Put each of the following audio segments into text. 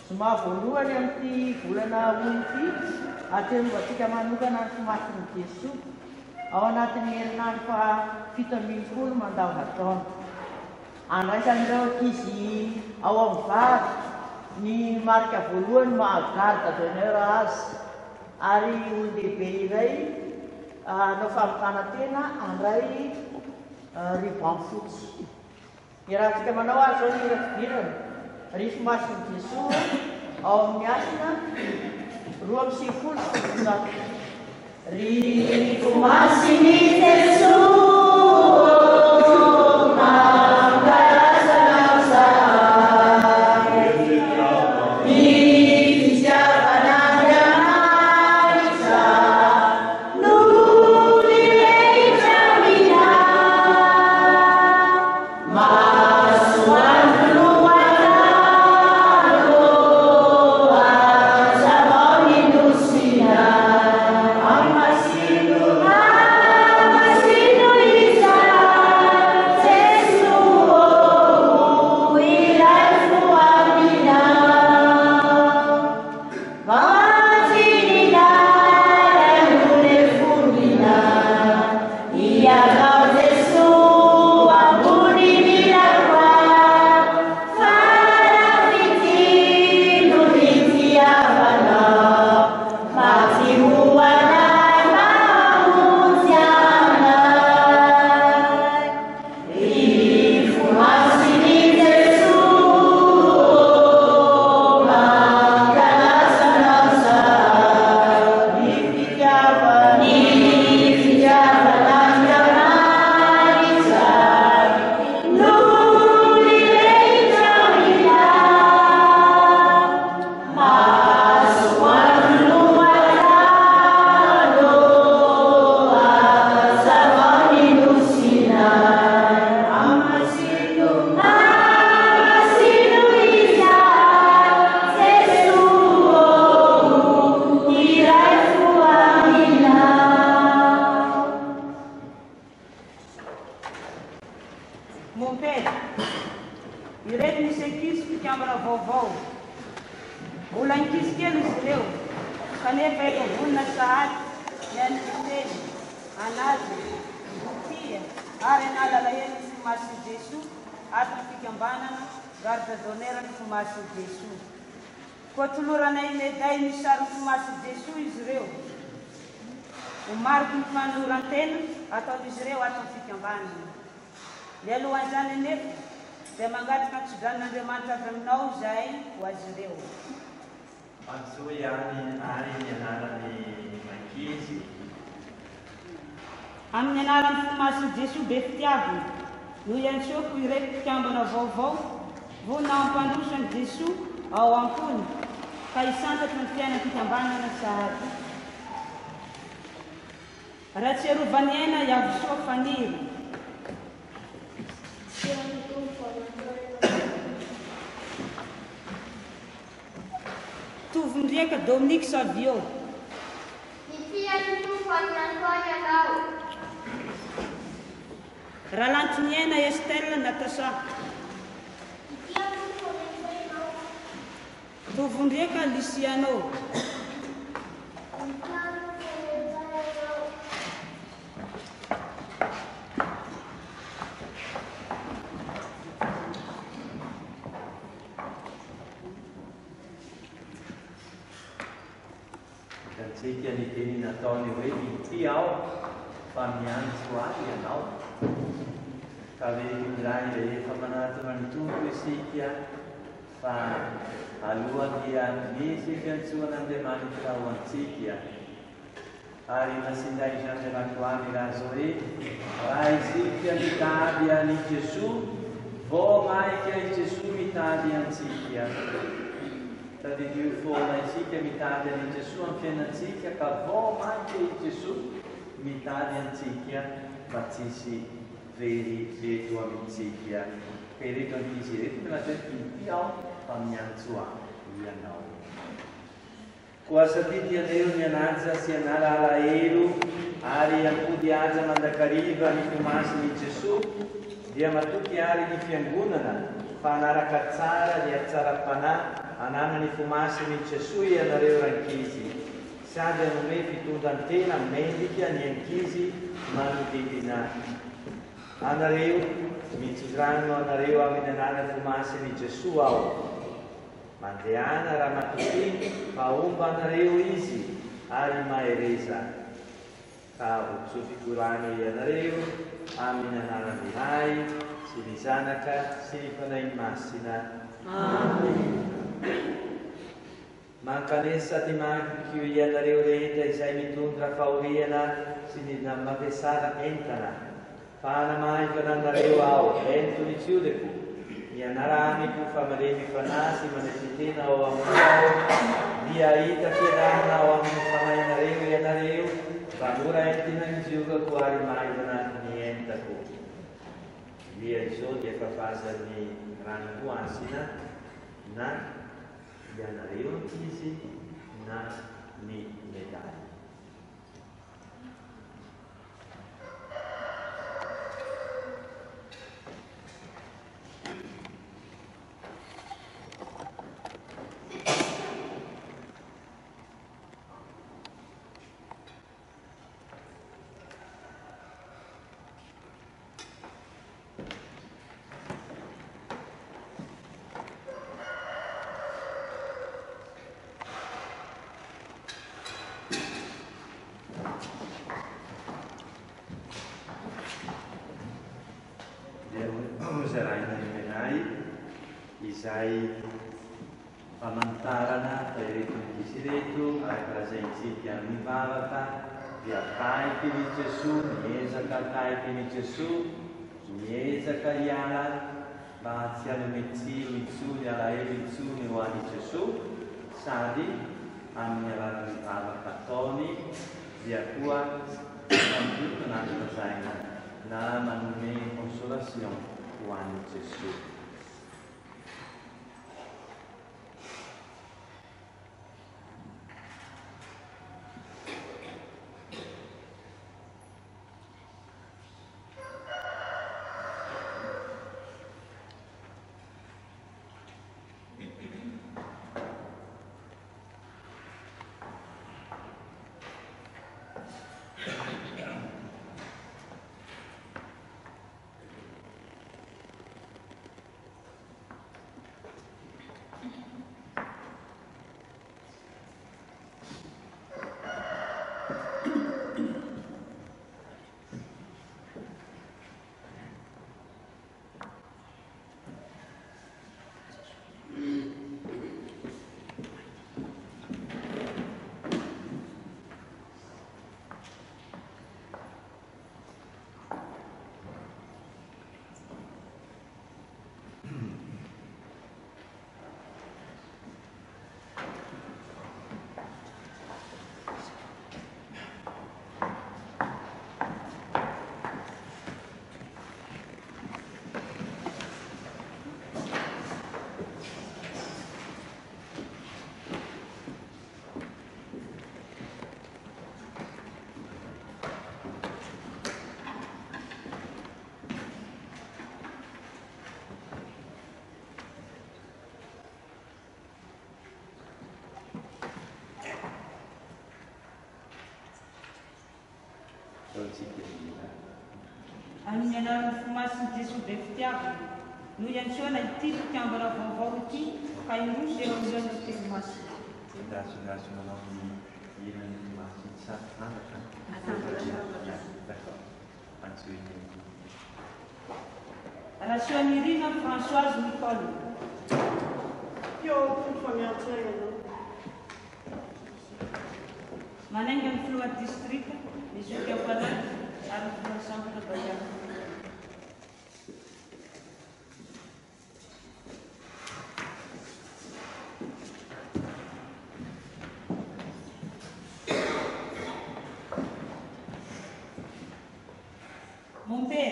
Semua voalohany amin'ity volana ity aterovatsika manokana ny fomasiny Jesosy ao anatin'ny herinandro fito ambin'ny folo mandavan-taona. Andraisan'ireo ankizy ao amin'ny vary ny marika voalohany mahagarda d'honneur azy ary olon-dehibe iray no famokana-tena andray ruban fotsy. Irahantsika manao azy zao ny fidirana ry fomasiny Jesosy ao amin'ny asina 20 ry fomasiny Jesosy amin'ny anaran'ny fomasiny Jesosy be fitiavana no iantsoko ireto mpikambana vaovao vona ampandrosan'i Jesosy ao ampony ka hisantatry ny fiainam-pikambanana sahady. Raha tsy arovany aina iavosoa faniry tovondriaka Dominique Savio raha lantiny aina Estelle Natasha tovondriaka Luciano Antsika ny teny nataony hoe mity ao fa miantso ahy ianao ka ve indray rehefa manaty manotompo isika fa aloha dia misy fiantsoan'Andriamanitra ho antsika ary nasindray izandriamanitra ho any raha zao hoe raha isika mitady an'i Jesosy vao maika i Jesosy mitady antsika tadidio foana isika mitady an'i Jesosy amin'ny fiainantsika ka vao maika i Jesosy mitady antsika fa tsisy very veto amintsika ka ireto ankizy ireto milaza hoe ity aho fa miantso ahy ianao koa safidy anareo mianaja sy anara alahelo ary ampody aja mandakariva ny fiomasiny Jesosy dia matoky ary ny fiangonana fa anaraka tsara ny atsara-panahy anana ny fiomasiny Jesosy ianareo rankizy sady anome fitondrantena mendrika ny ankizy manodidina anareo mitsindrano anareo amin'ny anana fiomasiny Jesosy ao mandehana raha matokiny fa omba anareo izy ary mahereza ka ho fikorana ianareo amin'ny anarany Ray sy ny Zanaka sy ny Fanahy Masina. Amen. Mankanesa sady mankio ianareo rehetra izay mitondra fahoriana sy ny mampiasara entana fa hanamaivana anareo ao ento ny tsiodiko ianaraniko famalemy fanahy sy manefitena ao aminao dia hita fiarahana ao amin'ny fanahinareo ianareo fa mora entina miziogako ary maivana ny entako dia izao dia fafazan'ny ranovoasina na ianareo ankizy na ny medaly. Izay pamantarana ireto ankizy ireto arak'izay mivavaka dia taikiny Jesosy miezaka taikiny Jesosy miezaka hiala mba tsy hanome tsiro intsony alahelo intsony ho an'i Jesosy sady amin'ny alalan'ny mivavaka ataony dia koa mampitona azy na manome consolation ho an'i Jesosy. Amin'ny anaran'ny fomasiny Jesosy be fitiavana no iantsoana ity tokambara vaovao ity ka irosy eo amin'ireo no teny masina. Grazie manao ny ian'ny masina sa anatra. Rationirina Françoise Nicole. Io famiglia Manengan Flua District, Misukia Panan, Arif Sampai Bayan. Mumpe,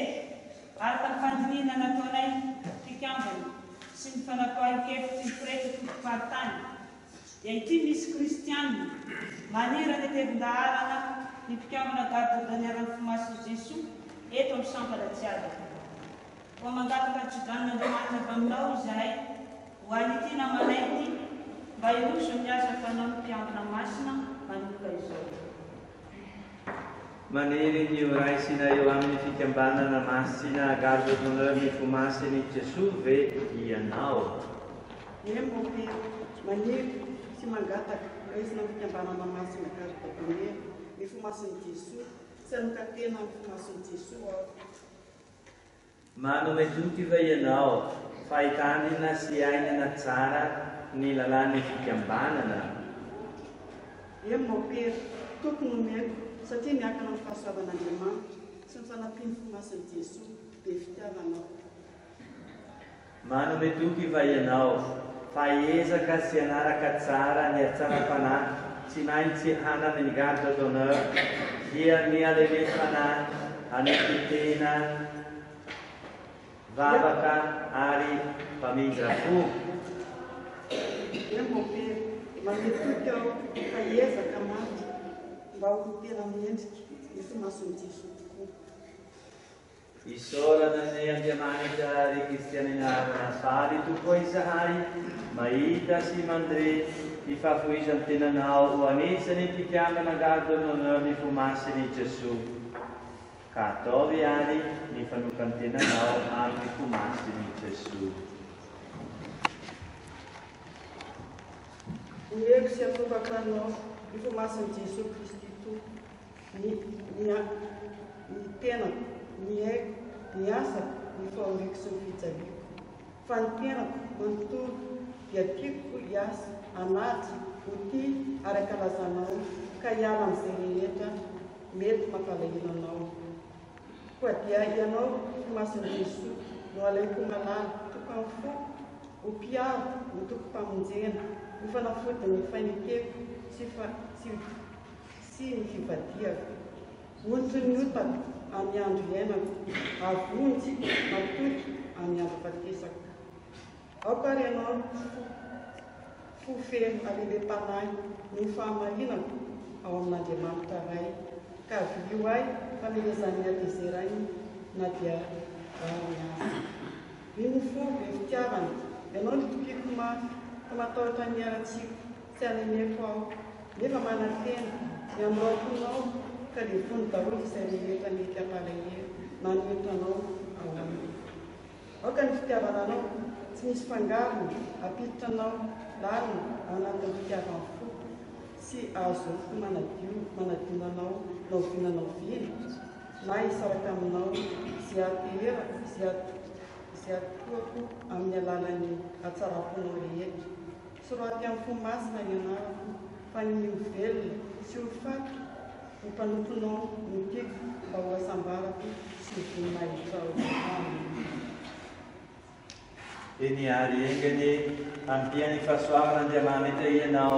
Artan Fandina Natonai, Tikamban, Sinfanapai Kef, Sinfrete, Partan. Yaiti Miss Christian, maneira determinada, e ficava na carta da Nera Fumaça Jesu, e tom Santa da Tiada. O mangato Catigana de Mata Bamlau Zai, o Alitina Manenti, vai o Shumyasa Fanam Piang na Masna, Manuka Isol. Manieri di orai sina io amni ficambana na massina, gardo non mi fumasse ni Gesù ve ia nao. Lembro que manieri se mangata, esse não fica para na máxima casa para comer, e fumaça em tissu, se nunca tem na fumaça em tissu. Mano me tutti ve nao, fai tani na siaina na tsara, ni la lani ficambana na. Lembro que tudo no meio, se tinha que não passava na irmã, se não na pin fumaça em tissu, deftava não. Mano me tutti ve nao. Paesa Cassianara Cazzara, Niazzarapana, Cimainci Hana Nigardo Donor, Hia Nia Levifana, Anikitina, Vabaka, Ari, Pamindra Fu. Lembro que manifestou paesa Camante, vai ter a mente, e fumaça em tissu. I sora na ne andiamani dari cristiani na sari tu poi sahai maita si mandre i fa fuisan tena nau o anisa ni ti chiama na gardo non mi fumasse ni Gesù catovi ani mi fanno cantena nau a mi fumasse ni Gesù. O erro se aprova para nós, e fumaça em Jesus Cristo, minha pena. Niasa ni fauri kusufita biko. Fanpena mantu ya tiku yas anati uti arakalazanau kayala mseriyeta met makalayina nau. Kwa tia ya nau kumasandisu no alaikumala tukamfu upia utukupamjena ufanafuta nifanikeku si nififatia. Muito minuta ami andro iainako, avonjy, matoky ami andro fatesaka. Ao ka ry ianao fofeno alele-panahy ny fahamarinako ao amin'Andriamanitra ray, ka vio ahy famelezany alezerainy na dia miasa. Mimofo be fitiavana, ianao ny tokiko matahotra miaratsiko, tsy anemeko aho, nefa manantena, miamraokonao, ka dia fony daholo izay rehetra mety hampalahelo na ny entanao ao aminy. Aoka ny fitiavana anao tsy misy fangarony, ampiditra anao lalina ao anatin'ny fitiavana fo sy azo manadio anao na ovinanao vina na hisaraka aminao izay ateraka izay atoako amin'ny alalan'ny hatsaraponao rehetra. Soroaty amin'ny fo masina ianarako fa ny velona sy ho faty ny mpanomponao ny tiako mba ho asambarako sy ny voninahitra ao. Eny ary engany ampiany fahasoavan'Andriamanitra ianao,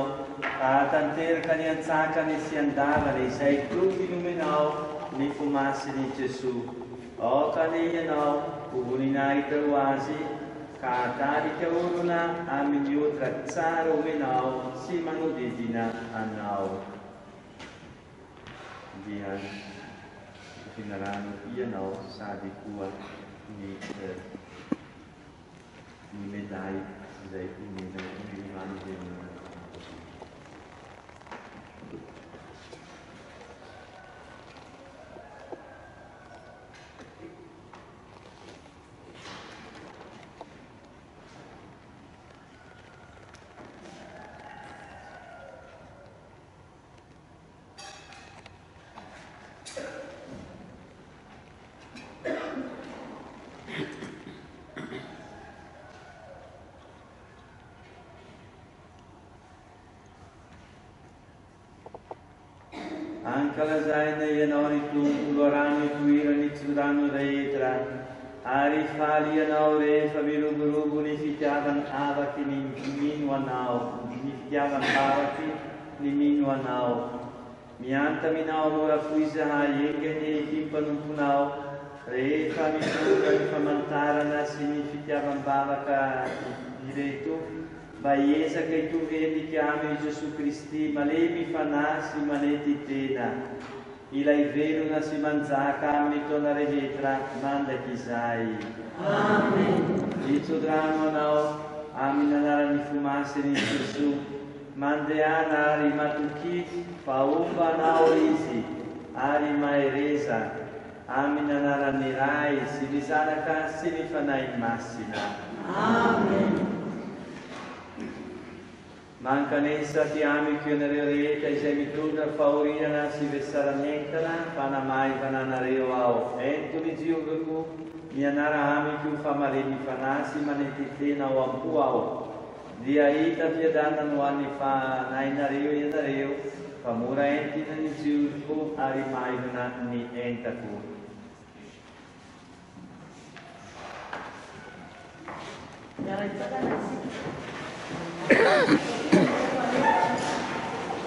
tanteraka ny antsakany sy andavana izay toky nomenao ny fomasiny Jesù. Aokany ianao ho voninahitra ho azy, ka atarika olona amin'ny otra tsara omenao sy manodidina anao. Dia finarano ianao sady koa ny medai izay inimany zay Ankalazaina ianao ny tompolo rano itoirany tsorano rehetra ary faly ianao rehefa miroborobo ny fitiavany avaky ny mino anao, ny fitiavany avaky ny mino anao. Miantaminao mora poizaha engany timpanumpunao rehefa mitonga ny famantarana sy ny fitiavam-bavaka ireto mba hiezaka hitovy endrika aminy Jesosy Kristy malemy fanahy sy manety tena. Ilay velona sy manjaka amin'ny taona rehetra mandaky izay. Amen. Itsodrano anao amin'ny anaran'ny fomasiny Jesosy mandehana ary matoky fahomba anao izy ary mahereza amin'ny anaran'ny Ray sy ny Zanaka sy ny Fanahy Masina. Amen. Mankanesa ty amiko ianareo rehetra izay mitondra fahoriana sy vesaranentana fanamaivana anareo ao. Entony jiovako mianara amiko famariny fanahy sy manety tena ao ampo ao. Dia hita fiadana no an'ny fanahinareo ianareo fa mora entina ny jiovako ary maivana ny entako.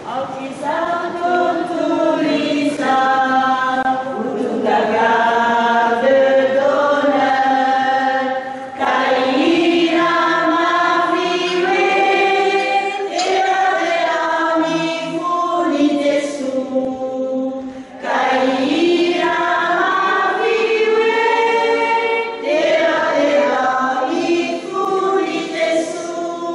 Ao kisah tulisan untuk gagal berdoa kaira mafiwe era mi funi Yesu kaira mafiwe era mi funi Yesu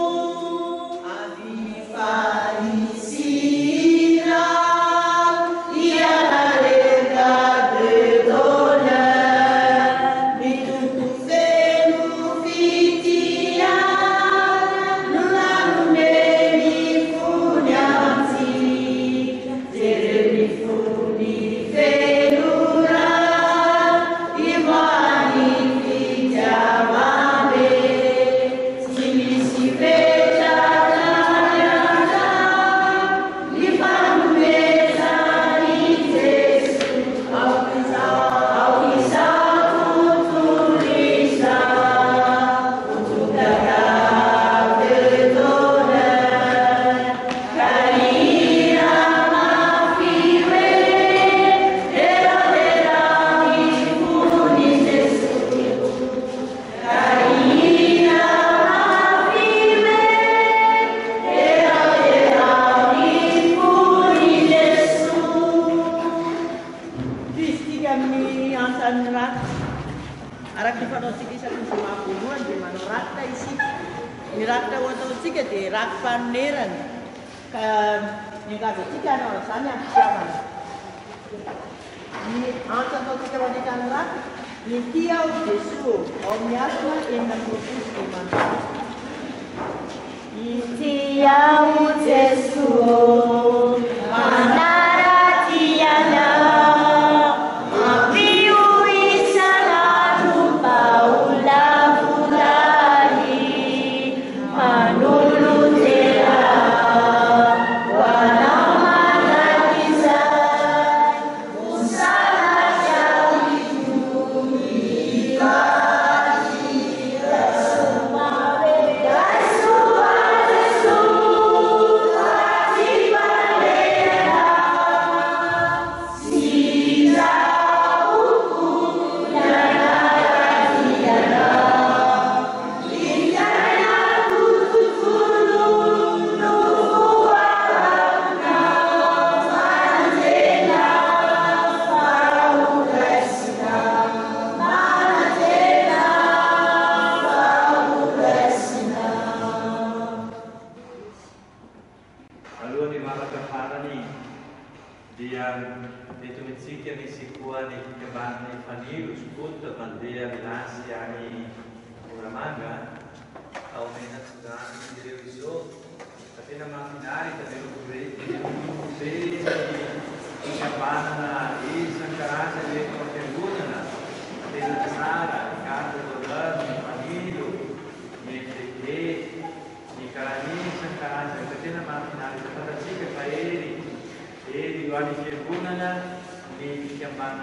Ele, o Alice Bunana,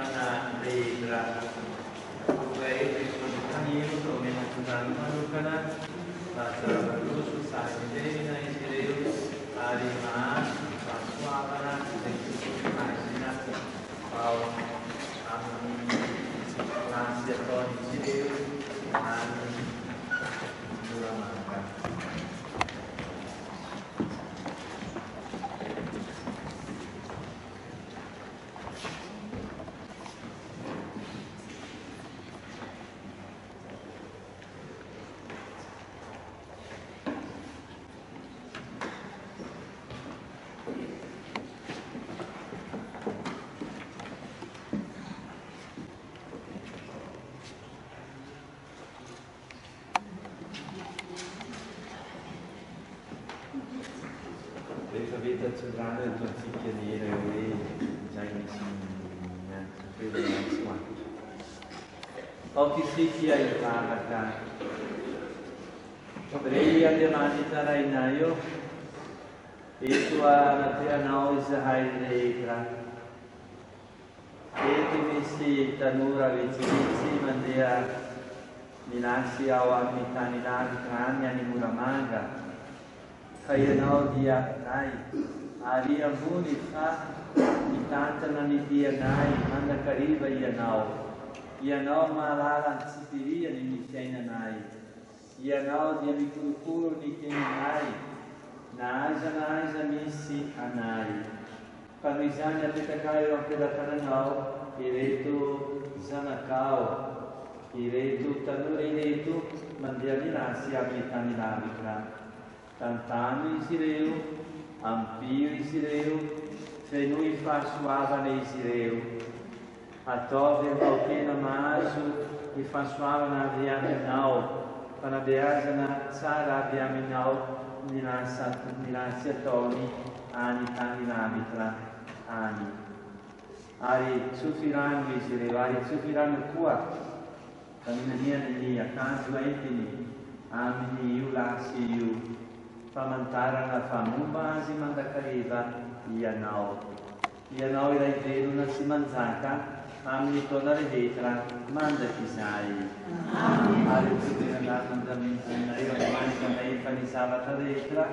fianarana rehetra rehetra omena tondrano manokana mahazava-loso sahinena izy ireo ary mahazo fahasoavana izay tokonymasina ao amin'ny lasy ataon'izy ireo any Moramanga. Tsundrano itu fikir ni rewe jangan sini yang semua. Oke sih ya kan. Beri yang dia mandi tarai nayo. Itu nanti anau isahai lekra. Itu misi tanura vici mandia minasi awak mitani nari kan yang di Moramanga. Kaya nao dia nai. Ari ambuni fa itantana ni dianai manda kariba ianao malala sipiria ni mitaina nai ianao dia mikurukuru ni kenai na aiza misi anai pamizani apetakayo apelakananao iretu zanakao iretu tanura iretu mandiani nasi amitani nabikra tantani isireu ampio izy ireo fenoi fahasoavana izy ireo ataovy avao tena mahazo ny fahasoavana avy aminao fanabeazana tsara avy aminao ny ratsy ataony any tany namitra any ary tsofirano izy ireo ary tsofirano koa faminaniana ny akanjo entiny amin'ny io lasy io famantarana famomba azy mandakariva ianao iray velona sy manjaka amin'ny taona rehetra mandaky izay ary tsoveranareo manika efa ny zavatra rehetra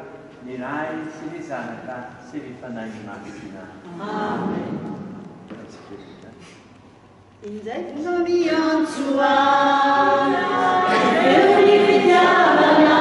ny ray sy ny zanaka sy ny fanahy ny makina. Inzay no miantsoana eo ny fitiavana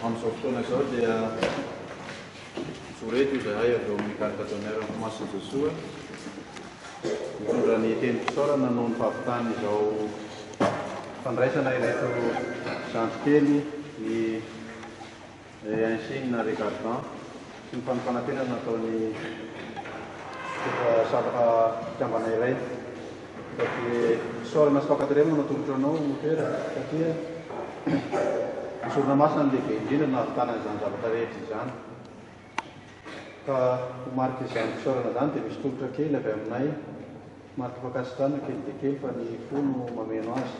Am'izao fotoana izao dia Soreto izay hay avy eo amin'ny caricatonnaire Masin Joshua mitondra ny teny fisaorana noho ny fahavitany izao fandraisana ireto zandrikely ny Yacine Ricardin sy ny fanofanampiana nataony sabaka fiambana iray satria sorana sy fakaterema natolotra anao toera satria misorona masina ny lehibe indrindra nahavitana izany zavatra rehetra izany ka marika izany fisaorana zany dia misy tolotra kely avy aminay marika fakasitrana kely dia kely fa ny fo no mameno azy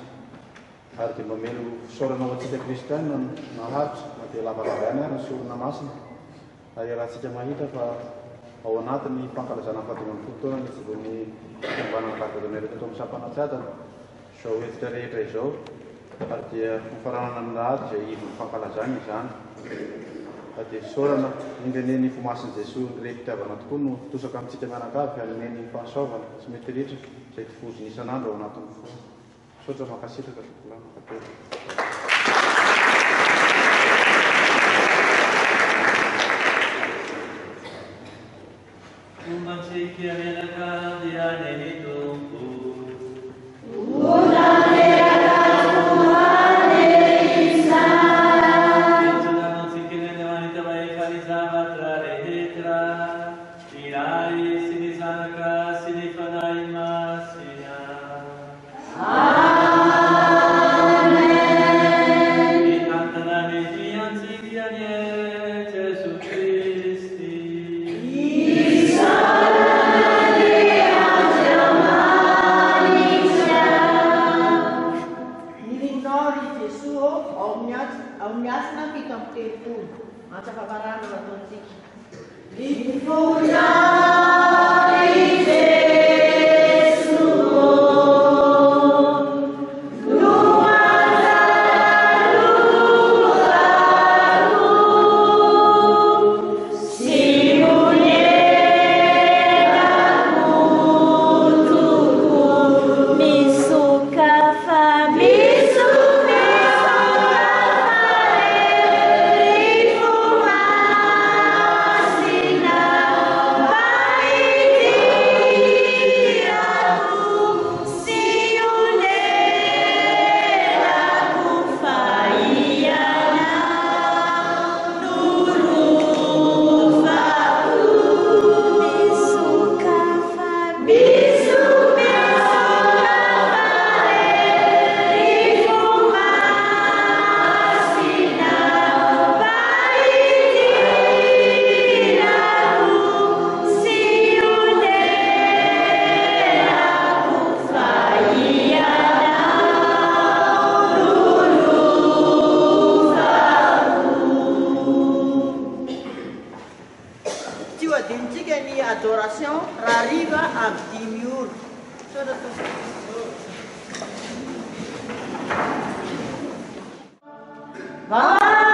ary dia mameno fisaorana ao antsika kristianina naharitra na dia lavalava ihany ary ny sorona masina ary rahantsika mahita fa ao anatiny fankalazana ny fahadimy ambin'ny folo taona ny voalohan'ny fikambanana kardinera teto amin'ny sampanatsiadana izao hevitra rehetra izao ary dia fifaranana amin'ny raha izay ivon'ny fankalazana izany dia fisaorana indreneny fomasin'i Jesosy ny rehi-pitiavana tokoa no tosaka amintsika mianakavy haneneny fahasoavana sy mety rehetra izay tifoziny isan'andro ao anatin'ny fo sotra makasitraka tokolana katelo Umansiki amenaka diane hitumpu. Udane akakuhane isa. Insuda mansiki nene wanita baika nizavatra rehetra. Irai sinisanaka sinifanai masina. Amen. Ikantana nejian sikianye Jesu Christi. Ao miasina fito amby telopolo antsafavarana nataontsika. Adoration rariva amin'ny 10 ora. Amen.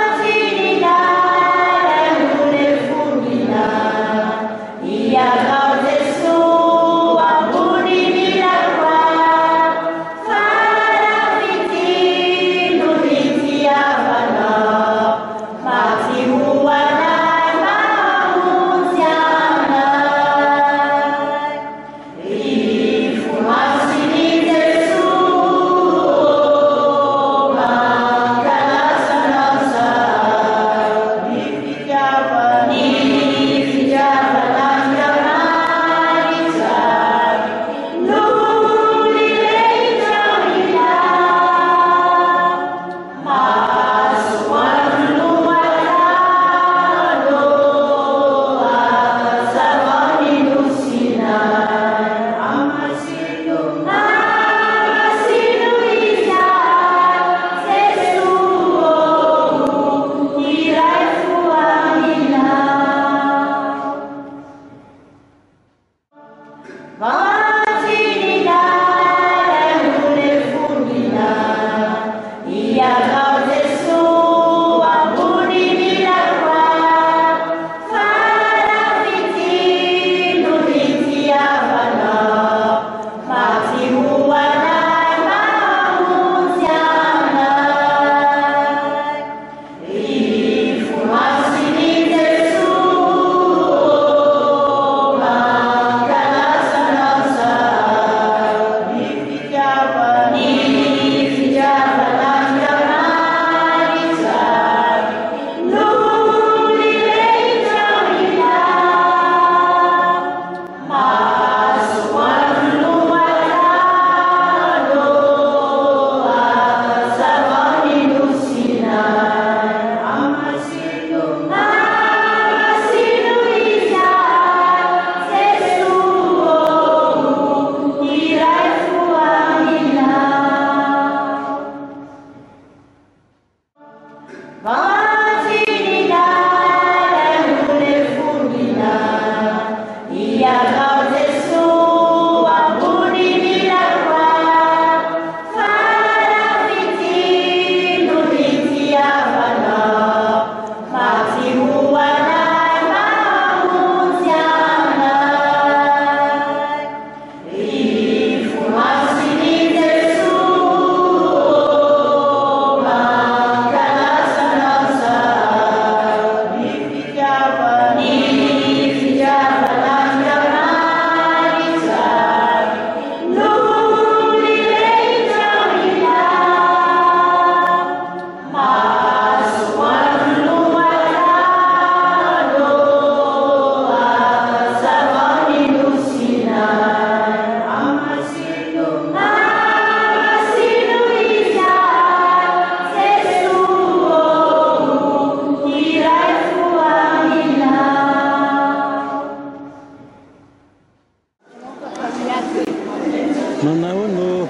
Manao no.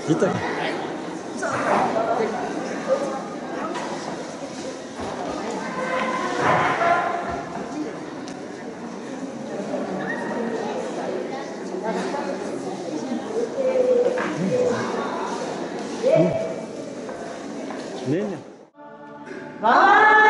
Vita. Nene. Vai!